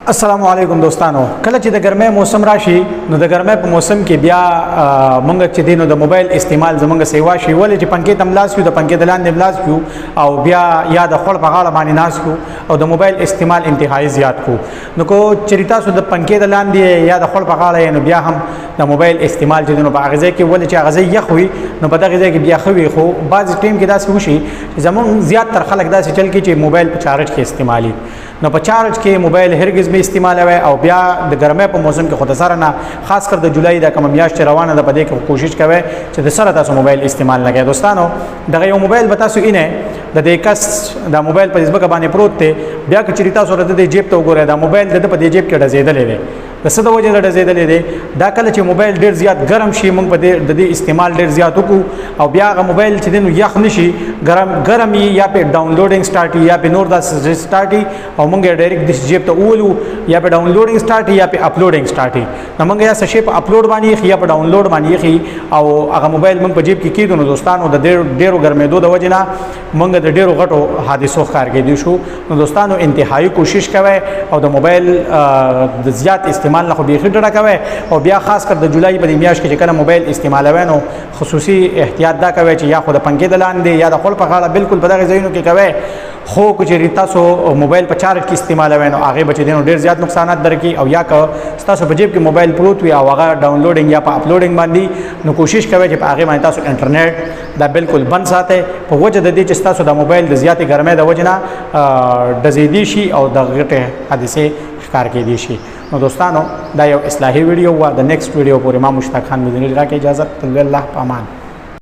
السلام علیکم دوستانو. کله چې د ګرمۍ موسم راشي نو د ګرمۍ په موسم کې بیا مونږ چې دینو د موبایل استعمال زمونږ سیوا شي ولې چې پنکې تم لاس یو د پنکې د لاندې لاس یو او بیا یا د خړ په غاړه باندې ناس یو او د موبایل استعمال انتهایی زیات کو نو کو چریتا سو د پنکې د لاندې یا د خړ په غاړه نو بیا هم د موبایل استعمال چې دینو په غزه کې ولې چې غزه یخ وي نو په دغه ځای کې بیا خوي خو بعض ټیم کې داسې وشي زمون زیات تر خلک داسې چل کې چې موبایل په چارج کې استعمالي نو په چارج کې موبایل هرگز به استعمالوي او بیا د ګرمۍ په موسم کې خود سره نه خاص کر د جولای د کوم میاشت روانه ده په دې کې کوشش کوي چې د سره تاسو موبایل استعمال نه کوئ. دوستانو دغه یو موبایل به تاسو اینه د دې کس د موبایل په ځمکه باندې پروت دی بیا که چریتا سره د جیب ته وګورئ دا موبایل د په دې جیب کې ډزیدلې دی د څه د وجې د ډزیدلې دی دا کله چې موبایل ډیر زیات ګرم شي موږ په دې استعمال ډیر زیات وکړو او بیا هغه موبایل چې دینو یخ نشي ګرم یا په ډاونلوډینګ سٹارټ یا په نور د سٹارټ او موږ ډایرکټ د جیب ته اولو یا په ډاونلوډینګ سٹارټ یا په اپلوډینګ سٹارټ نو موږ یا څه شی په اپلوډ باندې یا په ډاونلوډ باندې او هغه موبایل موږ په جیب کې کیدو نو دوستانو د ډیرو ګرمېدو د وجې نه موږ د ډیرو غټو حادثو ښکار کېدی شو. نو دوستانو انتهایی کوشش کوئ او د موبایل د زیات استعمال نه خو بیخي ډډه کوئ او بیا خاص کر د جولای په میاشت کې چې کله موبایل استعمالوئ نو خصوصي احتیاط دا کوئ چې یا خو د پنکې د لاندې یا د خپل په غاړه بالکل په دغه ځایونو کې کوئ خو چې تاسو موبایل په چارج کې استعمالوئ نو هغه به چې دینو ډیر زیات نقصانات درکړي او یا که تاسو په جیب کې موبایل پروت وي او هغه ډاونلوډینګ یا په اپلوډینګ باندې نو کوشش کوئ چې په هغه باندې تاسو انټرنیټ دا بالکل بند ساتئ په وجه د دې چې تاسو د موبایل د زیاتې ګرمۍ د وجه نه ډزیدي شي او د غټې حادثې ښکار کېدی شي. نو دوستانو دا یو اصلاحي ویډیو و د نیکسټ ویډیو پورې ما مشتاق خان مدني راکې اجازه الله په امان.